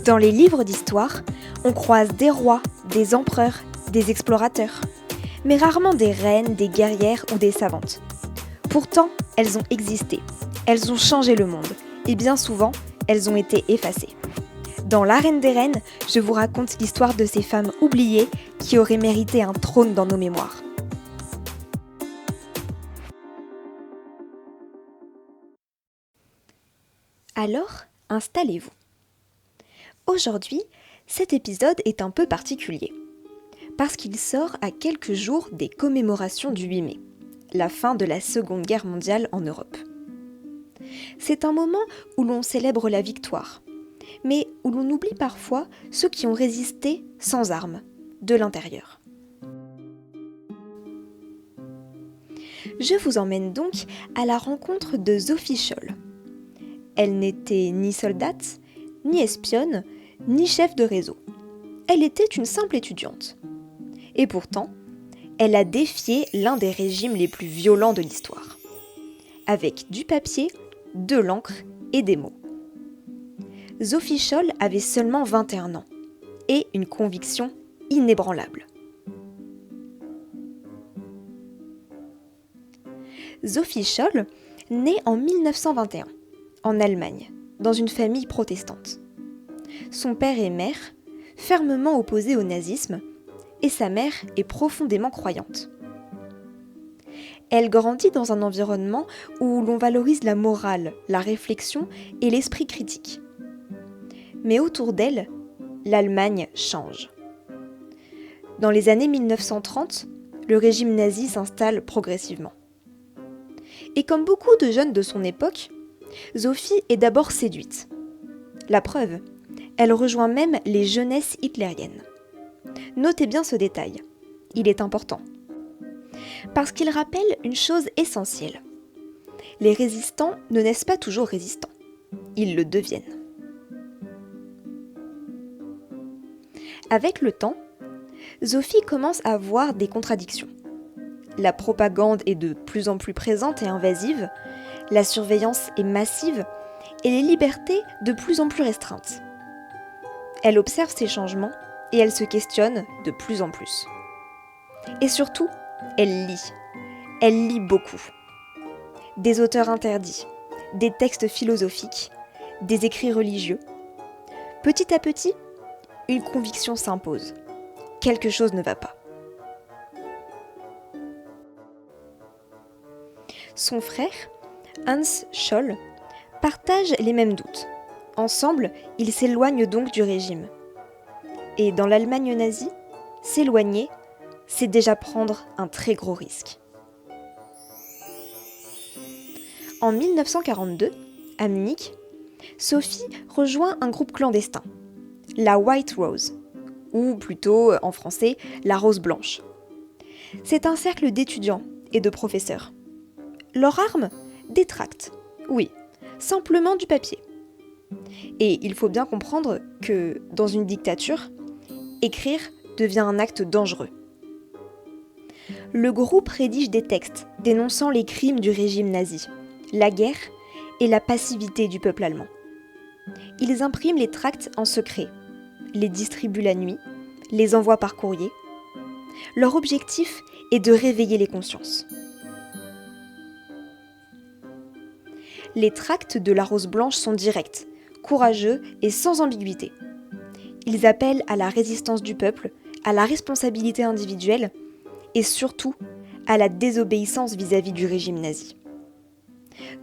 Dans les livres d'histoire, on croise des rois, des empereurs, des explorateurs, mais rarement des reines, des guerrières ou des savantes. Pourtant, elles ont existé, elles ont changé le monde, et bien souvent, elles ont été effacées. Dans L'Arène des Reines, je vous raconte l'histoire de ces femmes oubliées qui auraient mérité un trône dans nos mémoires. Alors, installez-vous. Aujourd'hui, cet épisode est un peu particulier, parce qu'il sort à quelques jours des commémorations du 8 mai, la fin de la Seconde Guerre mondiale en Europe. C'est un moment où l'on célèbre la victoire, mais où l'on oublie parfois ceux qui ont résisté sans armes, de l'intérieur. Je vous emmène donc à la rencontre de Sophie Scholl. Elle n'était ni soldate, ni espionne, ni chef de réseau. Elle était une simple étudiante. Et pourtant, elle a défié l'un des régimes les plus violents de l'histoire. Avec du papier, de l'encre et des mots. Sophie Scholl avait seulement 21 ans et une conviction inébranlable. Sophie Scholl naît en 1921, en Allemagne, dans une famille protestante. Son père et mère, fermement opposés au nazisme, et sa mère est profondément croyante. Elle grandit dans un environnement où l'on valorise la morale, la réflexion et l'esprit critique. Mais autour d'elle, l'Allemagne change. Dans les années 1930, le régime nazi s'installe progressivement. Et comme beaucoup de jeunes de son époque, Sophie est d'abord séduite. La preuve, elle rejoint même les jeunesses hitlériennes. Notez bien ce détail, il est important. Parce qu'il rappelle une chose essentielle. Les résistants ne naissent pas toujours résistants, ils le deviennent. Avec le temps, Sophie commence à voir des contradictions. La propagande est de plus en plus présente et invasive, la surveillance est massive et les libertés de plus en plus restreintes. Elle observe ces changements et elle se questionne de plus en plus. Et surtout, elle lit. Elle lit beaucoup. Des auteurs interdits, des textes philosophiques, des écrits religieux. Petit à petit, une conviction s'impose. Quelque chose ne va pas. Son frère, Hans Scholl, partage les mêmes doutes. Ensemble, ils s'éloignent donc du régime. Et dans l'Allemagne nazie, s'éloigner, c'est déjà prendre un très gros risque. En 1942, à Munich, Sophie rejoint un groupe clandestin, la White Rose, ou plutôt en français, la Rose Blanche. C'est un cercle d'étudiants et de professeurs. Leur arme ? Des tracts, oui, simplement du papier. Et il faut bien comprendre que, dans une dictature, écrire devient un acte dangereux. Le groupe rédige des textes dénonçant les crimes du régime nazi, la guerre et la passivité du peuple allemand. Ils impriment les tracts en secret, les distribuent la nuit, les envoient par courrier. Leur objectif est de réveiller les consciences. Les tracts de la Rose Blanche sont directs, courageux et sans ambiguïté. Ils appellent à la résistance du peuple, à la responsabilité individuelle et surtout à la désobéissance vis-à-vis du régime nazi.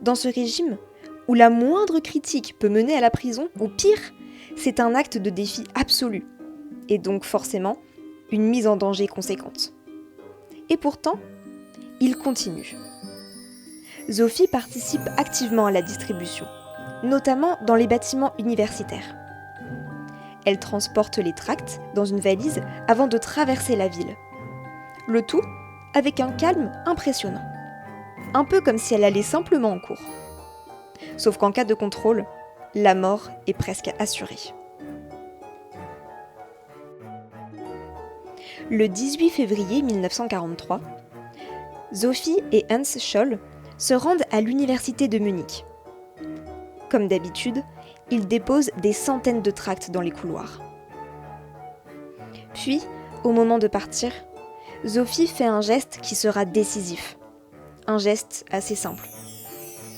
Dans ce régime, où la moindre critique peut mener à la prison, ou pire, c'est un acte de défi absolu, et donc forcément une mise en danger conséquente. Et pourtant, il continue. Sophie participe activement à la distribution, notamment dans les bâtiments universitaires. Elle transporte les tracts dans une valise avant de traverser la ville. Le tout avec un calme impressionnant. Un peu comme si elle allait simplement en cours. Sauf qu'en cas de contrôle, la mort est presque assurée. Le 18 février 1943, Sophie et Hans Scholl se rendent à l'université de Munich. Comme d'habitude, il dépose des centaines de tracts dans les couloirs. Puis, au moment de partir, Sophie fait un geste qui sera décisif. Un geste assez simple.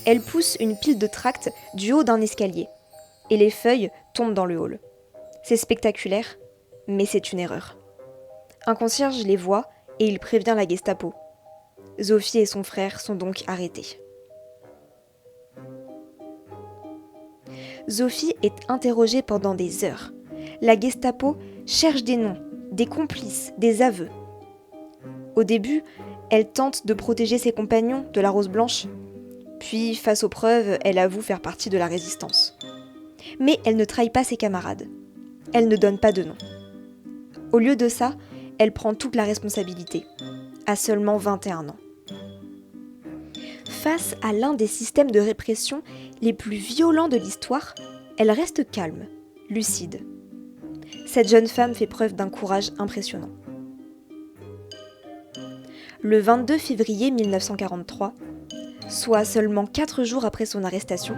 Elle pousse une pile de tracts du haut d'un escalier, et les feuilles tombent dans le hall. C'est spectaculaire, mais c'est une erreur. Un concierge les voit et il prévient la Gestapo. Sophie et son frère sont donc arrêtés. Sophie est interrogée pendant des heures. La Gestapo cherche des noms, des complices, des aveux. Au début, elle tente de protéger ses compagnons de la Rose Blanche. Puis, face aux preuves, elle avoue faire partie de la résistance. Mais elle ne trahit pas ses camarades. Elle ne donne pas de nom. Au lieu de ça, elle prend toute la responsabilité, à seulement 21 ans. Face à l'un des systèmes de répression les plus violents de l'histoire, elle reste calme, lucide. Cette jeune femme fait preuve d'un courage impressionnant. Le 22 février 1943, soit seulement 4 jours après son arrestation,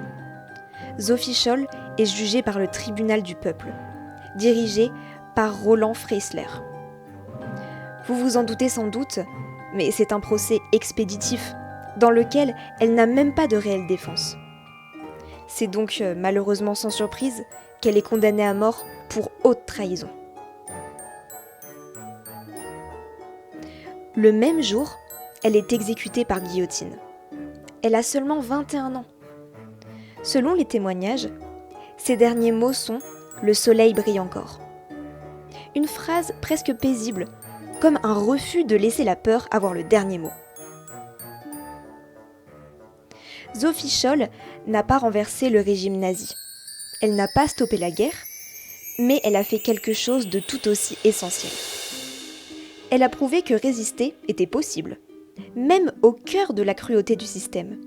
Sophie Scholl est jugée par le tribunal du peuple, dirigé par Roland Freisler. Vous vous en doutez sans doute, mais c'est un procès expéditif, dans lequel elle n'a même pas de réelle défense. C'est donc malheureusement sans surprise qu'elle est condamnée à mort pour haute trahison. Le même jour, elle est exécutée par guillotine. Elle a seulement 21 ans. Selon les témoignages, ses derniers mots sont « Le soleil brille encore ». Une phrase presque paisible, comme un refus de laisser la peur avoir le dernier mot. Sophie Scholl n'a pas renversé le régime nazi. Elle n'a pas stoppé la guerre, mais elle a fait quelque chose de tout aussi essentiel. Elle a prouvé que résister était possible, même au cœur de la cruauté du système,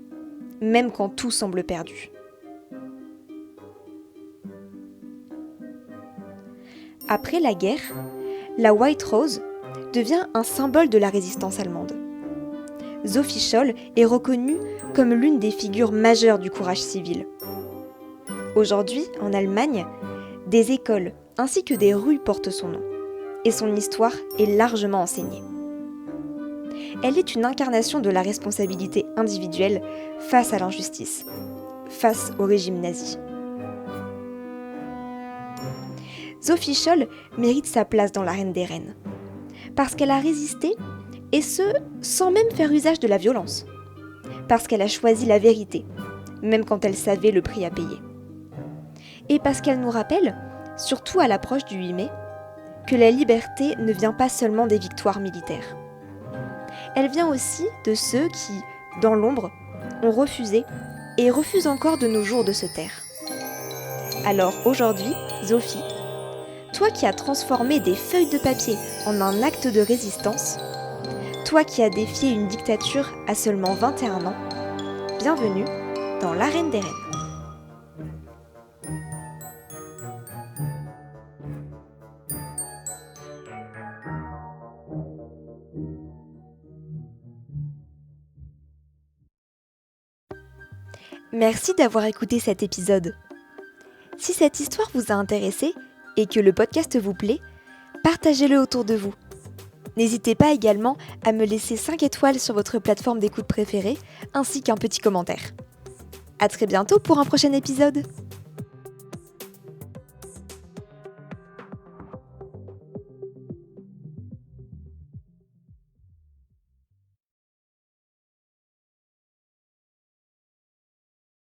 même quand tout semble perdu. Après la guerre, la White Rose devient un symbole de la résistance allemande. Sophie Scholl est reconnue comme l'une des figures majeures du courage civil. Aujourd'hui, en Allemagne, des écoles ainsi que des rues portent son nom, et son histoire est largement enseignée. Elle est une incarnation de la responsabilité individuelle face à l'injustice, face au régime nazi. Sophie Scholl mérite sa place dans l'arène des reines, parce qu'elle a résisté, et ce, sans même faire usage de la violence. Parce qu'elle a choisi la vérité, même quand elle savait le prix à payer. Et parce qu'elle nous rappelle, surtout à l'approche du 8 mai, que la liberté ne vient pas seulement des victoires militaires. Elle vient aussi de ceux qui, dans l'ombre, ont refusé et refusent encore de nos jours de se taire. Alors aujourd'hui, Sophie, toi qui as transformé des feuilles de papier en un acte de résistance, toi qui as défié une dictature à seulement 21 ans, bienvenue dans l'arène des reines. Merci d'avoir écouté cet épisode. Si cette histoire vous a intéressé et que le podcast vous plaît, partagez-le autour de vous. N'hésitez pas également à me laisser 5 étoiles sur votre plateforme d'écoute préférée, ainsi qu'un petit commentaire. À très bientôt pour un prochain épisode.